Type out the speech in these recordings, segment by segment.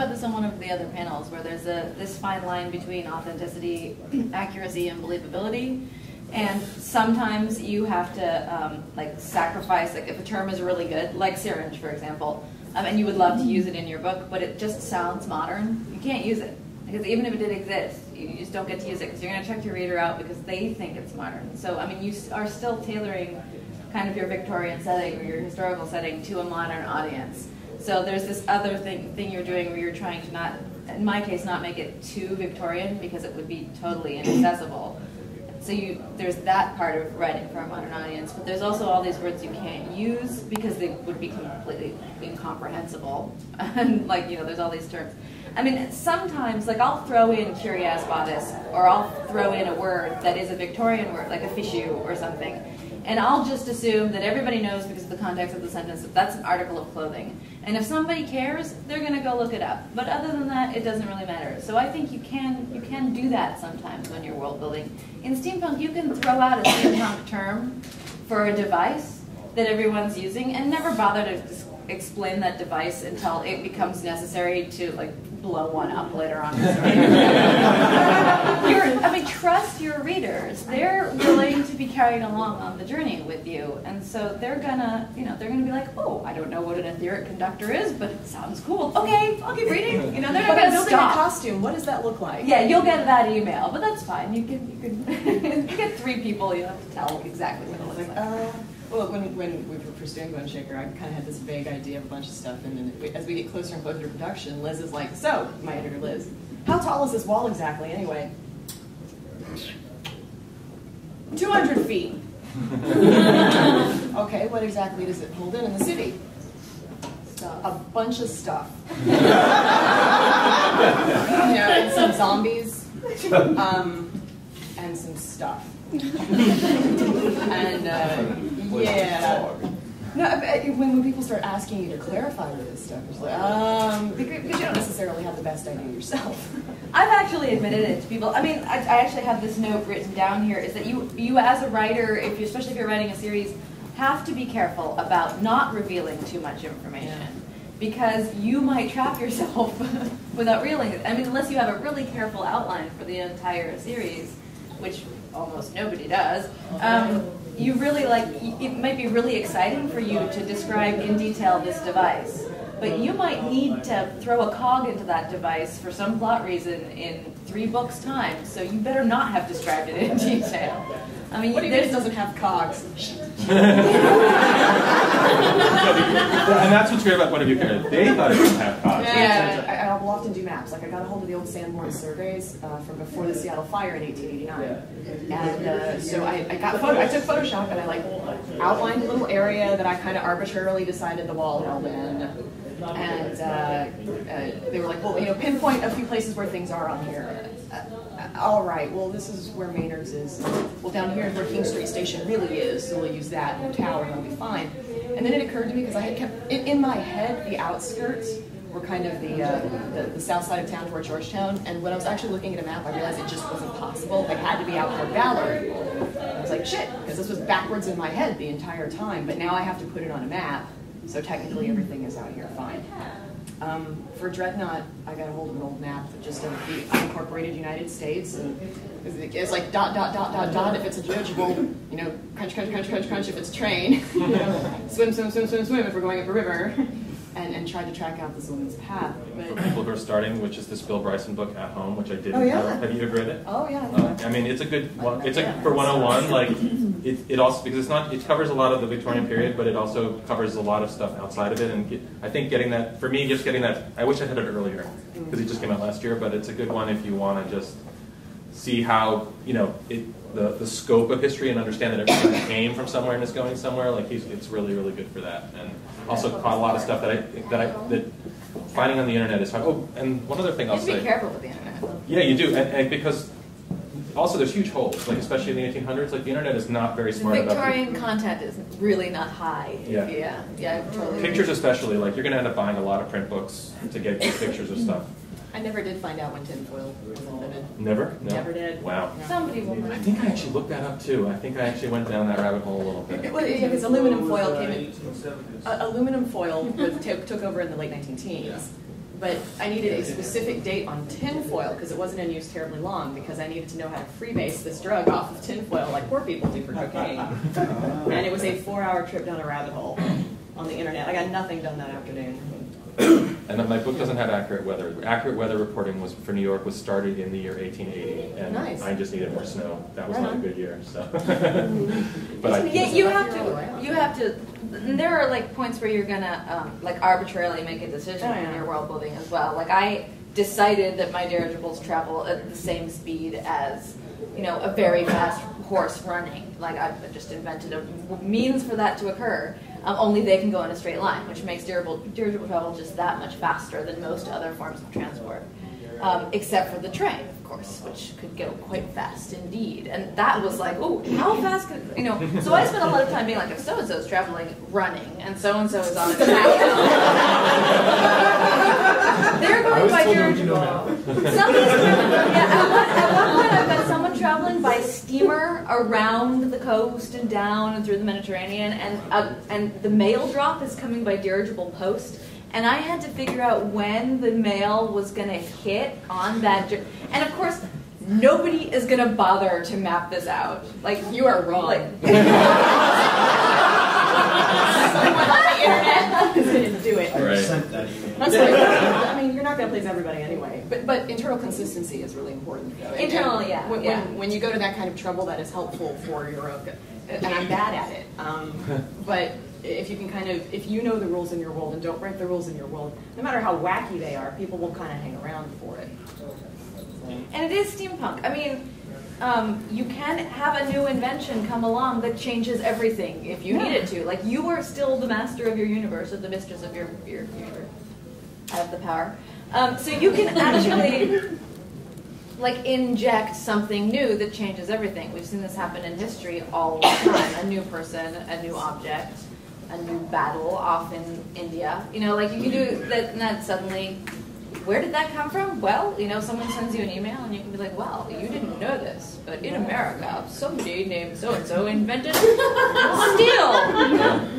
about this on one of the other panels, where there's this fine line between authenticity, accuracy, and believability. And sometimes you have to like sacrifice, like if a term is really good, like syringe, for example, and you would love to use it in your book, but it just sounds modern, you can't use it. Because even if it did exist, you just don't get to use it because you're going to check your reader out because they think it's modern. So, I mean, you are still tailoring kind of your Victorian setting or your historical setting to a modern audience. So there's this other thing you're doing where you're trying to not, in my case, not make it too Victorian because it would be totally inaccessible. So there's that part of writing for a modern audience, but there's also all these words you can't use because they would be completely incomprehensible. And like, you know, there's all these terms. I mean, sometimes, like, I'll throw in curious bodice, or I'll throw in a word that is a Victorian word, like a fichu or something, and I'll just assume that everybody knows because of the context of the sentence that that's an article of clothing. And if somebody cares, they're going to go look it up. But other than that, it doesn't really matter. So I think you can do that sometimes when you're world building. In steampunk, you can throw out a steampunk term for a device that everyone's using and never bother to explain that device until it becomes necessary to like blow one up later on. I mean, trust your readers. They're willing to be carried along on the journey with you, and so they're gonna be like, oh, I don't know what an etheric conductor is, but it sounds cool. Okay, I'll keep reading. You know, they're not gonna building stop. a costume. What does that look like? Yeah, you'll get that email, but that's fine. You can you get 3 people. You don't have to tell exactly what it looks like. Well, when we were pursuing Bone Shaker, I kind of had this vague idea of a bunch of stuff, and then as we get closer and closer to production, Liz is like, so, my editor Liz, how tall is this wall exactly anyway? 200 feet. Okay, what exactly does it hold in the city? Stuff. A bunch of stuff. You know, and some zombies, and some stuff. And yeah. No, when people start asking you to clarify this stuff, it's like, because you don't necessarily have the best idea yourself. I've actually admitted it to people. I mean, I actually have this note written down here, is that you as a writer, especially if you're writing a series, have to be careful about not revealing too much information. Because you might trap yourself without realizing it. I mean, unless you have a really careful outline for the entire series, which almost nobody does, you really it might be really exciting for you to describe in detail this device, but you might need to throw a cog into that device for some plot reason in 3 books' time, so you better not have described it in detail. I mean, what do you mean it doesn't have cogs? And that's what's great about Point of View characters. They thought it didn't have cogs. Yeah, I will often do maps. Like I got a hold of the old Sanborn surveys from before the Seattle fire in 1889, and so I took Photoshop and I outlined a little area that I kind of arbitrarily decided the wall held in, and they were like, well, you know, pinpoint a few places where things are on here. All right, well, this is where Maynard's is. Well, down here is where King Street Station really is, so we'll use that in the tower and it'll be fine. And then it occurred to me, because I had kept, in my head, the outskirts were kind of the south side of town toward Georgetown, and when I was actually looking at a map, I realized it just wasn't possible. They had to be out toward Ballard. I was like, shit, because this was backwards in my head the entire time, but now I have to put it on a map, so technically everything is out here fine. For Dreadnought, I got a hold of an old map that just of the unincorporated United States, and it's like ... if it's a dirigible, you know, crunch if it's a train, you know, swim if we're going up a river, and tried to track out this woman's path. But for people who are starting, which is this Bill Bryson book, At Home, which I didn't know. Have you ever read it? Oh yeah. I mean, it's a good one. It's like for 101, like it also, because it covers a lot of the Victorian period, but it also covers a lot of stuff outside of it. And I think getting that, for me, just getting that, I wish I had it earlier because it just came out last year. But it's a good one if you want to just see how, you know, the scope of history and understand that everything came from somewhere and is going somewhere. Like it's really good for that. And also caught a lot of stuff that finding on the internet is hard. Oh, and one other thing I'll say. You have to be careful with the internet. Yeah, you do, and because also there's huge holes. Like especially in the 1800s, like the internet is not very smart about Victorian content is really not high. Yeah, totally. Pictures especially, like you're going to end up buying a lot of print books to get good pictures of stuff. I never did find out when tinfoil was invented. Never? No? Never did. Wow. No. Somebody will know. I think I actually looked that up too. I think I actually went down that rabbit hole a little bit. Well, yeah, because aluminum foil came in. Aluminum foil took over in the late 19 teens. but I needed a specific date on tinfoil because it wasn't in use terribly long because I needed to know how to freebase this drug off of tinfoil like poor people do for cocaine. And it was a 4-hour trip down a rabbit hole on the internet. I got nothing done that afternoon. And then my book doesn't have accurate weather. Accurate weather reporting was for New York was started in the year 1880, and nice. I just needed more snow. That was not a good year. So, you have to. There are like points where you're gonna like arbitrarily make a decision when you're world building as well. Like I decided that my dirigibles travel at the same speed as, you know, a very fast horse running. Like I've just invented a means for that to occur. Only they can go in a straight line, which makes dirigible travel just that much faster than most other forms of transport, except for the train, of course, which could go quite fast indeed. And that was like, oh, how fast could, you know? So I spent a lot of time being like, if so-and-so is traveling running, and so-and-so is on a track. They're going by dirigible. At one point I've got someone traveling by steamer around the coast and down and through the Mediterranean, and the mail drop is coming by dirigible post. And I had to figure out when the mail was going to hit on that. And of course, nobody is going to bother to map this out. Like, you are wrong. Like, someone on the internet is going to do it. I sent that email. That's right. I mean, you're not going to please everybody anyway. But internal consistency is really important. Internally, yeah. When you go to that kind of trouble, that is helpful for your own. And I'm bad at it. But if you can if you know the rules in your world and don't break the rules in your world, no matter how wacky they are, people will kind of hang around for it. And it is steampunk. I mean, you can have a new invention come along that changes everything if you need it to. Like, you are still the master of your universe or the mistress of your universe. I have the power. So you can actually like inject something new that changes everything. We've seen this happen in history all the time. A new person, a new object, a new battle off in India. You know, like you can do that, and then suddenly, where did that come from? Well, you know, someone sends you an email and you can be like, well, you didn't know this, but in America, somebody named so-and-so invented steel.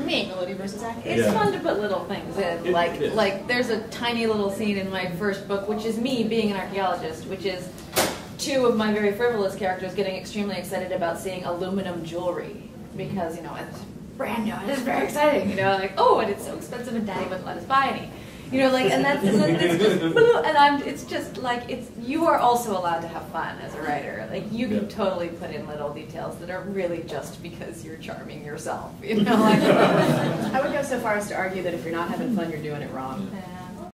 Me. Ability versus accuracy. It's fun to put little things in. Like there's a tiny little scene in my first book, which is me being an archaeologist, which is two of my very frivolous characters getting extremely excited about seeing aluminum jewelry because, you know, it's brand new and it's very exciting. You know, like, oh, and it's so expensive and Daddy wouldn't let us buy any. You know, like, and it's just like, you are also allowed to have fun as a writer. Like, you can totally put in little details that are really just because you're charming yourself, you know, like. I would go so far as to argue that if you're not having fun, you're doing it wrong. Yeah.